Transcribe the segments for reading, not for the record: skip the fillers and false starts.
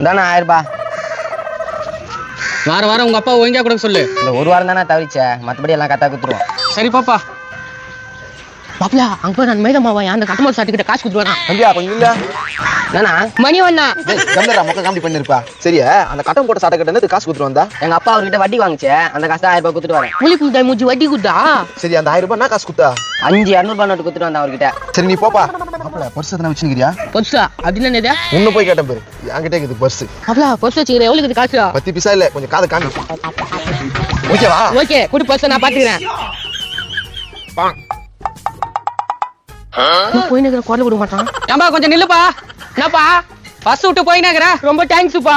தானே 1000 ரூபாய். வாரம் உங்க அப்பா ஒழுங்கா கொடுக்க சொல்லு. இந்த ஒரு வாரம் தானே தவிச்ச, மற்றபடி எல்லாம் கரெக்டாக கொடுத்துருவோம். சரி பாப்பா. மாப்பிள அங்க போய் நான் மேதமாவா அந்த கட்டமோர் சாட்டுக்கிட்ட காசு கொடுத்துருவான். தம்பியா கொஞ்சம் இல்ல தானா மணி வண்ணா கம்மியா மொக்க காமெடி பண்ணிருப்பா. சரியா அந்த கட்டம் போட்ட சாட்டை கட்ட காசு கொடுத்துட்டு வந்தா. எங்க அப்பா அவர்கிட்ட வட்டி வாங்கிச்சு, அந்த காசு 1000 ரூபாய் கொடுத்துட்டு வரேன். புளி குடுத்தா மூஞ்சி வட்டி குடுத்தா. சரி அந்த 1000 ரூபாய் நான் காசு கொடுத்தா 200 ரூபாய் நோட்டு கொடுத்துட்டு வந்தேன் அவர்கிட்ட. சரி நீ போப்பா. மாப்பிள பர்ஸ் எதனா வச்சுக்கிறியா? பொருசா அப்படின்னு என்னது? இன்னும் போய் கேட்டேன் பாரு, என்கிட்ட இருக்குது பர்ஸ். மாப்பிள பொருசு வச்சுக்கிறேன். எவ்வளவு இருக்குது காசு? 10 பைசா இல்ல, கொஞ்சம் காதை காமி. ஓகேவா? ஓகே குடி பர்ஸ் நான் பாத்துக்கிறேன். போய் நிக்கிற குரல் விட மாட்டான். ஏம்பா கொஞ்சம் நில்லுப்பா. என்னப்பா பஸ் விட்டு போயினாக்குற. ரொம்ப தேங்க்ஸ்ப்பா.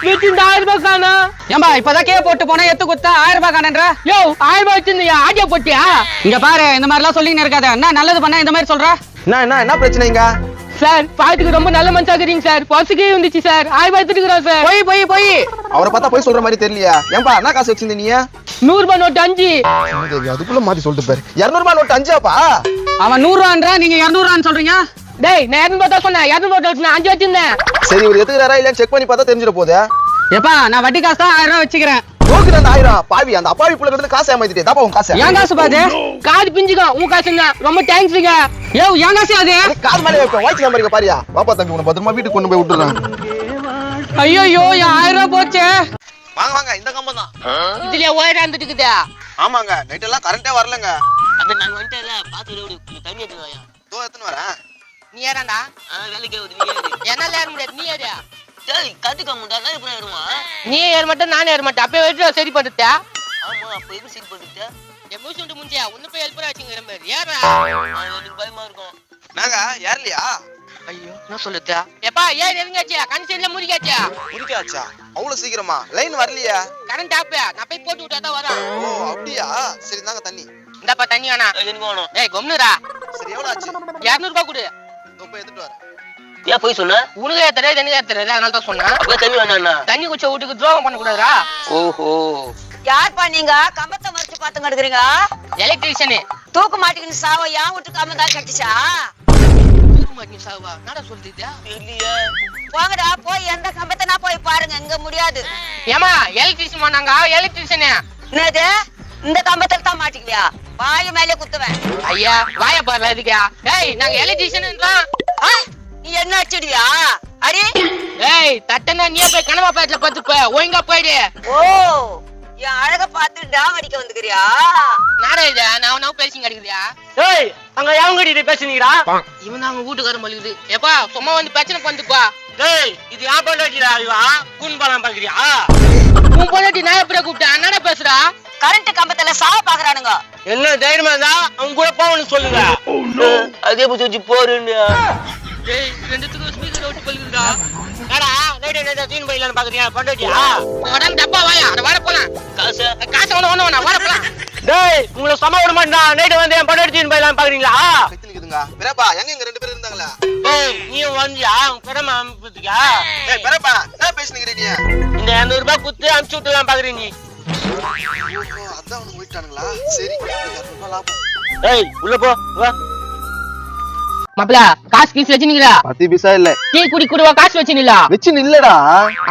வீட்டு 1000 ரூபாய் காணா. ஏம்பா இப்பதான் கே போட்டு போனா எத்து குத்தா 1000 ரூபாய் காணன்ற. யோ 1000 ரூபாய் வச்சிருந்தியா? ஆடியோ போட்டியா? இங்க பாரு, இந்த மாதிரி எல்லாம் சொல்லின்னு இருக்காத. என்ன நல்லது பண்ணா இந்த மாதிரி சொல்ற? என்ன பிரச்சனைங்க சார் பாத்துக்கு ரொம்ப நல்ல மனுஷா இருக்கீங்க சார். பர்சுக்கே வந்துச்சு சார். 1000 ரூபாய் எடுத்துக்கிறோம் சார். போய் அவரை பார்த்தா போய் சொல்ற மாதிரி தெரியலையா? ஏன்பா என்ன காசு வச்சிருந்த நீ? 100 ரூபாய் நோட்டு 5. அதுக்குள்ள மாத்தி சொல்லிட்டு பாரு. 200 ரூபாய் நோட்டு 5ஆப்பா. அவன் 100 ரூபான்றா, நீங்க 200 ரூபான்னு சொல்றீங்க. டேய் நான் 200 ரூபாய் தான் சொன்னேன். 200 ரூபாய் நான் 5 வச்சிருந்தேன். சரி இவர் எதுக்குறாரா இல்லன்னு செக் பண்ணி பார்த்தா தெரிஞ்சிட போகுது. எப்பா நான் வட்டி காசு தான் 1000 ரூபாய் வச்சுக்கிறேன். நோக்குற அந்த 1000 பாவி அந்த அப்பாவி புள்ள கிட்ட காசு ஏமாத்திட்டே. தாப்பா உன் காசு. ஏன் காசு பாது? காது பிஞ்சுக்கோ. உன் காசுங்க. ரொம்ப தேங்க்ஸ்ங்க. யோ ஏன் காசு அது? காது மேலே வைப்பேன். வாய்ஸ் நம்பர் இங்க பாரியா. பாப்பா தம்பி உன்னை பத்திரமா வீட்டுக்கு கொண்டு போய் விட்டுறேன். ஐயோ 1000 ரூபாய் போச்சே. வாங்க இந்த கம்பம் தான். இதுல ஓயரா வந்துட்டு இருக்குதா? ஆமாங்க நைட் எல்லாம் கரண்டே வரலங்க. அப்ப நான் வந்துட்டேல பாத்து விடு. தண்ணி எடுத்து வாயா. தோ எத்தனை வரேன். நீ ஏறாண்டா? வேலைக்கு வந்து நீ ஏறு. என்னால ஏற முடியாது. நீ ஏறியா? டேய் கத்துக்க முடியாது. நான் இப்படி ஏறுவான். நீ ஏற மாட்டே நான் ஏற மாட்டேன். அப்பவே வெயிட் சரி பண்ணிட்டே. ஆமா அப்ப எது சரி பண்ணிட்டே? எமோஷன் முடிஞ்சா உன்ன போய் ஹெல்ப் ஆச்சுங்கற மாதிரி. ஏறா. எனக்கு பயமா இருக்கும். நாங்க ஏறலையா? ஐயோ என்ன சொல்லுதா? எப்பா ஏன் நெருங்காச்சியா? கன்சென்ட்ல முறிக்காச்சியா? முறிக்காச்சா? அவ்வளவு சீக்கிரமா? லைன் வரலையா? கரண்ட் ஆப்பே. நான் போய் போட்டு விட்டா தான் வரேன். ஓ அப்படியா? சரி தாங்க தண்ணி. இந்தப்பா தண்ணி வேணா. எனக்கு வேணும். டேய் கொம்னுடா. சரி எவ்வளவு ஆச்சு? 200 ரூபாய் கொடு. போய் எடுத்துட்டு வரேன். ஏன் போய் சொன்ன? உனக்கு ஏத்தறே தண்ணி ஏத்தறே அதனால தான் சொன்னேன். அப்ப தண்ணி வேணாம்னா. தண்ணி குச்ச வீட்டுக்கு துரோகம் பண்ண கூடாதுடா. ஓஹோ. யார்ப்பா நீங்க கம்பத்தை மறைச்சு பாத்துங்க எடுக்கிறீங்க? எலக்ட்ரிஷியன். தூக்க மாட்டேங்குது சாவ ஏன் விட்டு கம்பம் தான் கட்டிச்சா? தூக்க மாட்டேங்குது சாவா? என்னடா சொல்றீங்க? தெரியலையே. போங்கடா போய் எந்த கம்பத்தை நான் போய் பாருங்க. இங்க முடியாது. ஏமா எலக்ட்ரிஷியன் பண்ணாங்க. எலக்ட்ரிஷியன். என்னது இந்த கம்பத்துல தான் மாட்டிக்குவியா? வாய மேலே குத்துவேன். ஐயா வாய பாரு அதுக்கு. டேய் நாங்க எலக்ட்ரிஷியன்ன்றோம். நீ என்ன அடிச்சிடுவியா? அடி டேய் தட்டனா நீ போய் கனவா பேட்ல பத்துப்ப. ஒழுங்கா போயிடு. ஓ என் அழக பார்த்து டாம் அடிக்க வந்துக்கிறியா? நாடா இது நான் பேசிங்க அடிக்குறியா? ஏய் அங்க யாவங்கடி பேசுனீங்கடா? இவன் அவங்க வீட்டுக்காரன் மலிக்குது. ஏப்பா சும்மா வந்து பிரச்சனை பண்ணிப்பா. டேய் இது யா பண்ணடா இவா? கூன் பலாம் பாக்குறியா? உன் பொண்டாட்டி நான் எப்பற கூப்பிட்டா? என்னடா பேசுறா? கரண்ட் கம்பத்துல சாவ பாக்குறானுங்க. என்ன தைரியமா இருந்தா அவங்க கூட போவன்னு சொல்லுங்க. அதே புடிச்சு போறேன்னு. டேய் ரெண்டுத்துக்கு ஸ்பீக்கர் அவுட் பண்ணிடுடா. ஏடா நைட் தீன் பையலான்னு பாக்குறியா? பண்ணடியா? உடம்பு டப்பா வாயா. அட வர போலாம். காசு ஒண்ணு வர போலாம். டேய் உங்களை சம விட மாட்டா. நைட் வந்து என் பண்ணடி தீன் பையலான்னு பாக்குறீங்களா? கத்தினிக்குதுங்க. பெரியப்பா எங்க 2 பேர் இருந்தாங்களா? டேய் நீ வந்தியா? பெரமா அனுப்பிட்டியா? ஏய் பெரியப்பா என்ன பேசுனீங்க நீ? இந்த 200 ரூபாய் குத்து அனுப்பிச்சு விட்டுலாம் பாக்குறீங்க நீ. ஓ அதான் அவனுக்கு போயிட்டானுங்களா? சரி 200 ரூபாய் லாபம். ஏய் உள்ள போ வா. மாப்ள காசு கீஸ் வச்சினீங்களா? 10 பைசா இல்ல. டீ குடி குடுவா காசு வச்சினீங்களா? வெச்சு நில்லடா.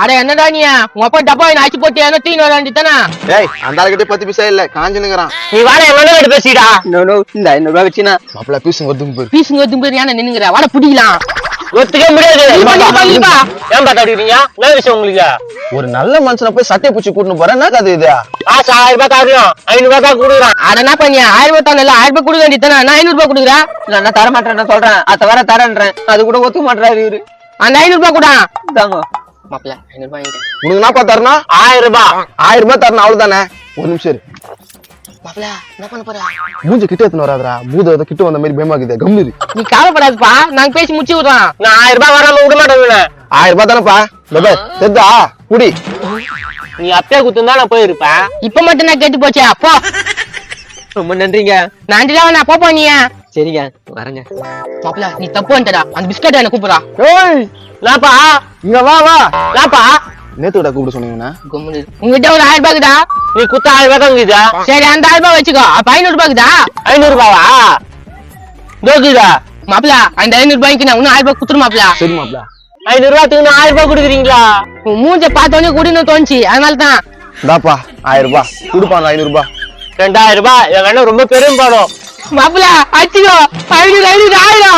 அட என்னடா நீ? உங்க அப்பா டப்பா ஆச்சு போட்டு என்ன தீன் வராண்டி தானே? ஏய் அந்த ஆளுகிட்ட 10 பைசா இல்ல. காஞ்சனுங்கறான். நீ வாடா என்ன கிட்ட பேசிடா. நோ இந்த 500 ரூபாய் வச்சினா மாப்ள பீஸ் வருதுங்க பாரு. பீஸ்ங்க தும்பு ஏன் நின்னுங்கற? வாடா புடிக்கலாம். ஒத்துக்க முடியாது. இல்லப்பா. ஏன் பாத்தாடிறீங்க? என்ன விஷயம் உங்களுக்கு? ஒரு நல்ல மனுஷனை போய் சட்டை பூச்சி கூட்டிட்டு போறேன். என்ன கதை இது? காசு 1000 ரூபாய் காரியம் 500 ரூபாய் தான் கொடுக்குறான். அட என்ன பண்ணியா? 1000 ரூபாய் தானே 1000 ரூபாய் கொடுக்க வேண்டியது தானே? நான் 500 ரூபாய் கொடுக்குறேன். நான் தர மாட்டேன்னு சொல்றேன். அத வர தரேன்றேன். அது கூட ஒத்துக்க மாட்டறாரு இவரு. அந்த 500 ரூபாய் கூட தாங்க மாப்ள 500 ரூபாய் வாங்கிட்டேன். உனக்கு என்னப்பா தரணும்? 1000 ரூபாய். 1000 ரூபாய் தரணும் அவ்வளவுதானே. ஒரு நிமிஷம் இரு. மாப்ள என்ன பண்ண போற? மூஞ்ச கிட்ட எடுத்துன்னு வராதடா. பூத ஏதோ கிட்ட வந்த மாதிரி பயமாக்குதே. கம்மிரு. நீ கவலைப்படாதப்பா. நாங்க பேசி முடிச்சு விடுறோம். நான் 1000 ரூபாய் வராம விட மாட்டேன். 1000 ரூபாய் தானப்பா. லபே தெதா குடி. நீ அப்பே குத்துந்தா நான் போயிருப்பேன். இப்ப மட்டும் நான் கேட்டு போச்சே. அப்போ ரொம்ப நன்றிங்க. நன்றிதான் நான் போப்போ நீ. சரிங்க வரேங்க. மாப்ள நீ தப்பு வந்துடா. அந்த பிஸ்கட் என்ன கூப்பிடுறா. ஏய் லாப்பா இங்க வா வா. லாப்பா நேத்துடா கூப்பிட சொன்னீங்கனா? உங்ககிட்ட ஒரு 1000 ரூபாய் இருக்குதா? நீ குத்த 1000 ரூபாய் தான் இருக்குதா? சரி அந்த 1000 ரூபாய் வச்சுக்கோ. அப்ப 500 ரூபாய் இருக்குதா? 500 ரூபாவா? தோக்குதா? மாப்ள அந்த 500 ரூபாய்க்கு நான் இன்னும் 1000 ரூபாய் குத்துரு மாப்ள. சரி மாப்ள. 500 ரூபாய் தூக்கணும் 1000 ரூபாய் கொடுக்குறீங்களா? உன் மூஞ்ச பார்த்தோன்னே குடின்னு தோணுச்சு, அதனால தான். இந்தாப்பா 1000 ரூபாய் கொடுப்பா 500 ரூபாய். 2000 ரூபாய் எங்க அண்ணன் ரொம்ப பெரும் படம். மாப்பிள்ள அடிச்சுக்கோ, 500 1000